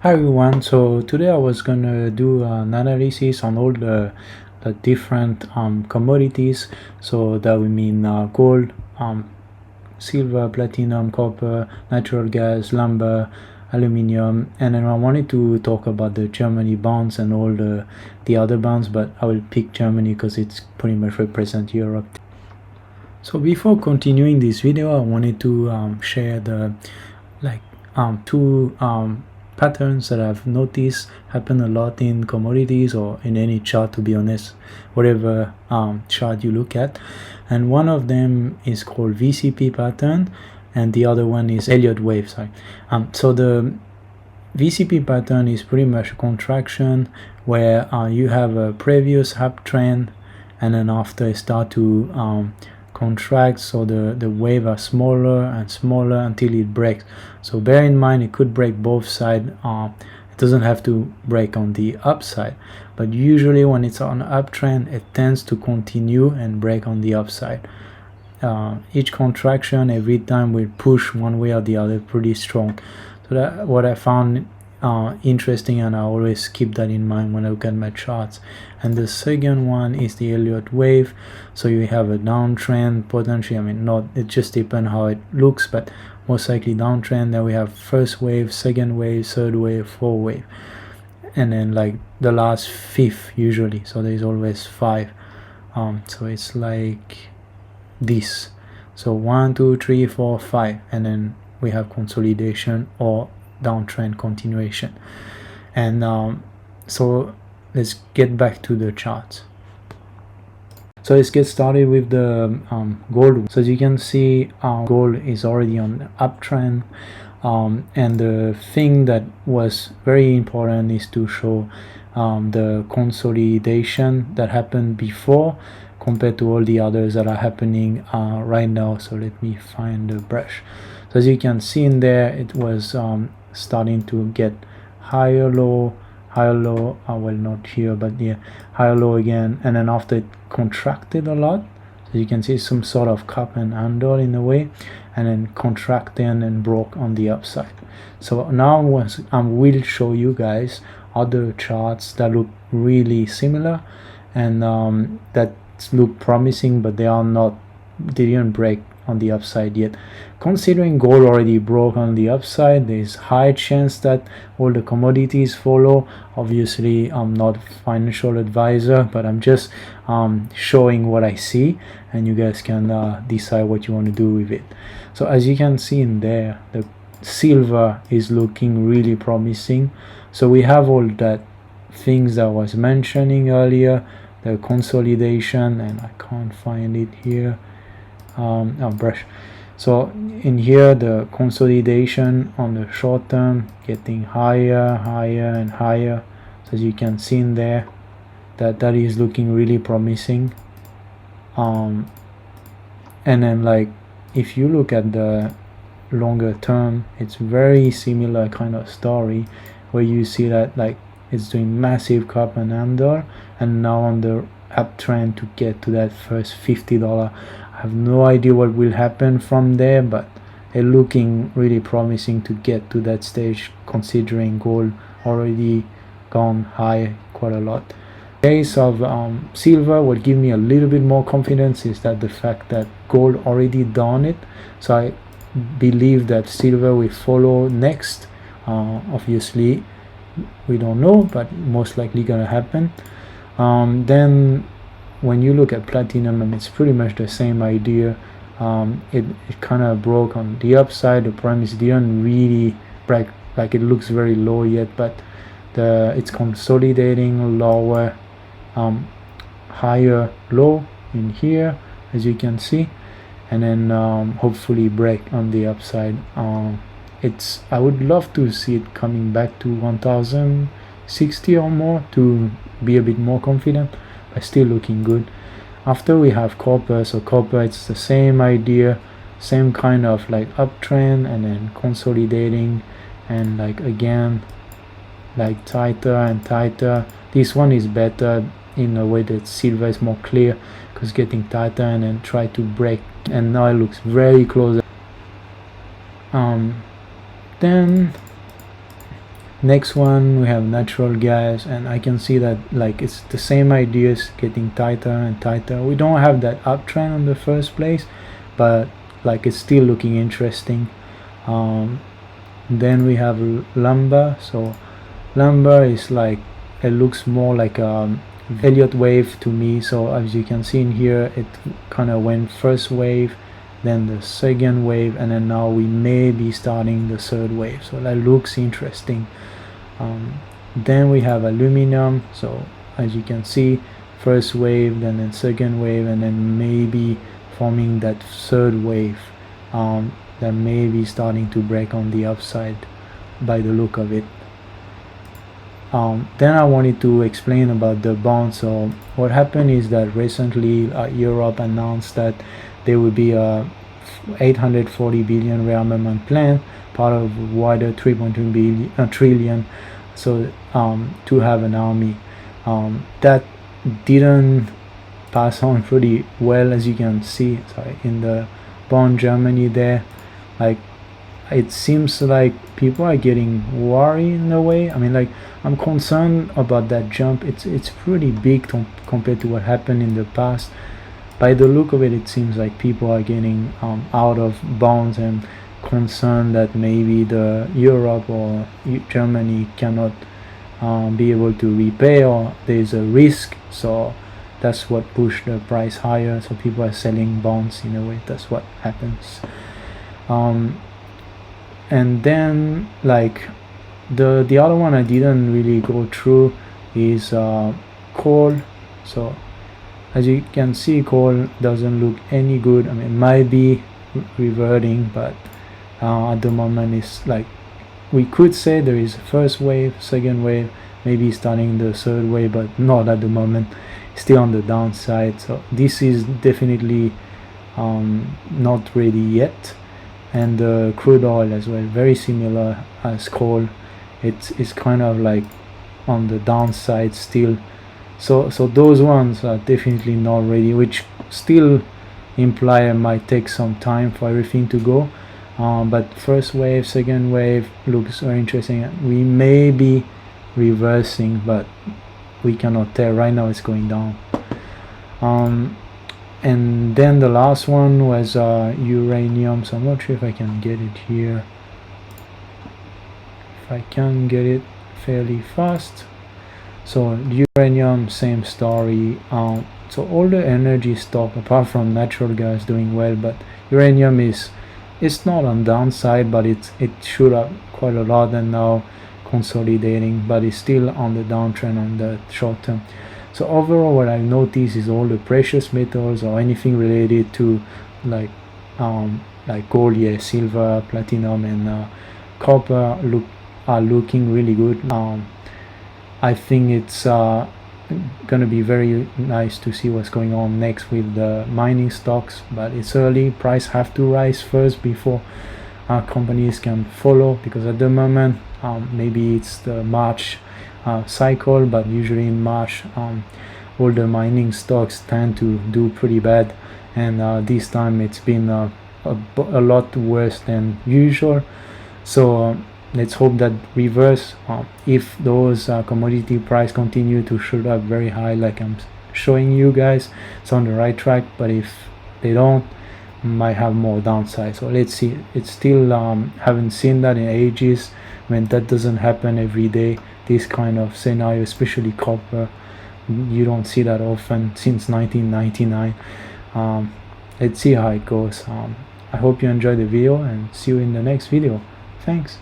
Hi everyone, so today I was gonna do an analysis on all the different commodities. So that would mean gold, silver, platinum, copper, natural gas, lumber, aluminium, and then I wanted to talk about the Germany bonds and all the other bonds, but I will pick Germany because it's pretty much represent Europe. So before continuing this video, I wanted to share the two patterns that I've noticed happen a lot in commodities or in any chart, to be honest, whatever chart you look at. And one of them is called VCP pattern, and the other one is Elliot wave. So the VCP pattern is pretty much a contraction where you have a previous uptrend, and then after it start to contract, so the wave are smaller and smaller until it breaks. So bear in mind it could break both sides. It doesn't have to break on the upside, but usually when it's on uptrend it tends to continue and break on the upside. Each contraction every time will push one way or the other pretty strong. So that what I found interesting, and I always keep that in mind when I look at my charts. And the second one is the Elliot wave. So you have a downtrend potentially, it just depends how it looks, but most likely downtrend. Then we have first wave, second wave, third wave, fourth wave, and then like the last fifth usually. So there's always five. So it's like this. So 1, 2, 3, 4, 5, and then we have consolidation or downtrend continuation. And so let's get back to the charts. So let's get started with the gold. So as you can see, gold is already on the uptrend, and the thing that was very important is to show the consolidation that happened before compared to all the others that are happening right now. So let me find the brush. So as you can see in there, it was starting to get higher low, well, not here, but yeah, higher low again, and then after it contracted a lot. So you can see some sort of cup and handle in a way, and then contracted and broke on the upside. So now I will show you guys other charts that look really similar and that look promising, but they didn't break on the upside yet. Considering gold already broke on the upside, there's high chance that all the commodities follow. Obviously I'm not a financial advisor, but I'm just showing what I see, and you guys can decide what you want to do with it. So as you can see in there, the silver is looking really promising. So we have all that things that I was mentioning earlier, the consolidation, and I can't find it here. Brush. So in here, the consolidation on the short term getting higher and higher. So as you can see in there, that is looking really promising. And then like if you look at the longer term, it's very similar kind of story where you see that like it's doing massive cup and handle, and now on the uptrend to get to that first $50. I have no idea what will happen from there, but it's looking really promising to get to that stage, considering gold already gone high quite a lot. In case of silver, what gives me a little bit more confidence is that the fact that gold already done it. So I believe that silver will follow next. Obviously we don't know, but most likely gonna happen. Then when you look at platinum, and it's pretty much the same idea. It kind of broke on the upside. The problem is it didn't really break, like it looks very low yet, but it's consolidating lower, higher low in here, as you can see, and then hopefully break on the upside. I would love to see it coming back to 1060 or more to be a bit more confident, but still looking good. After we have copper. So copper, it's the same idea, same kind of like uptrend, and then consolidating, and like again like tighter and tighter. This one is better in a way that silver is more clear because getting tighter and then try to break, and now it looks very close. Then Next one we have natural gas, and I can see that like it's the same ideas getting tighter and tighter. We don't have that uptrend in the first place, but like it's still looking interesting. Then we have lumber. So lumber is like, it looks more like a Elliot wave to me. So as you can see in here, it kind of went first wave, then the second wave, and then now we may be starting the third wave. So that looks interesting. Then we have aluminum. So as you can see, first wave, then second wave, and then maybe forming that third wave that may be starting to break on the upside by the look of it. Then I wanted to explain about the bond. So what happened is that recently Europe announced that there will be a 840 billion rearmament plan, part of wider 3.2 trillion. So to have an army, that didn't pass on pretty well, as you can see. Sorry, in the bond Germany there, like it seems like people are getting worried in a way. I mean, like, I'm concerned about that jump. It's pretty big compared to what happened in the past. By the look of it, it seems like people are getting out of bonds and concerned that maybe the Europe or Germany cannot be able to repay, or there's a risk. So that's what pushed the price higher. So people are selling bonds in a way. That's what happens. And then like the other one I didn't really go through is coal. So as you can see, coal doesn't look any good. I mean, it might be reverting, but at the moment it's like, we could say there is first wave, second wave, maybe starting the third wave, but not at the moment. Still on the downside. So this is definitely not ready yet. And the crude oil as well, very similar as coal. It's kind of like on the downside still. So those ones are definitely not ready, which still imply it might take some time for everything to go. But first wave, second wave looks very interesting. We may be reversing, but we cannot tell. Right now it's going down. And then the last one was uranium. So I'm not sure if I can get it here. If I can get it fairly fast. So uranium, same story. So all the energy stock apart from natural gas doing well, but uranium it's not on downside, but it shoot up quite a lot and now consolidating, but it's still on the downtrend on the short term. So overall, what I've noticed is all the precious metals or anything related to like gold, silver, platinum, and copper are looking really good. I think it's gonna be very nice to see what's going on next with the mining stocks, but it's early. Price have to rise first before companies can follow, because at the moment maybe it's the March cycle, but usually in March all the mining stocks tend to do pretty bad, and this time it's been a lot worse than usual. So let's hope that reverse. If those commodity price continue to shoot up very high like I'm showing you guys, it's on the right track, but if they don't, might have more downside. So let's see. It's still haven't seen that in ages. When that doesn't happen every day, this kind of scenario, especially copper, you don't see that often since 1999. Let's see how it goes. I hope you enjoyed the video, and see you in the next video. Thanks.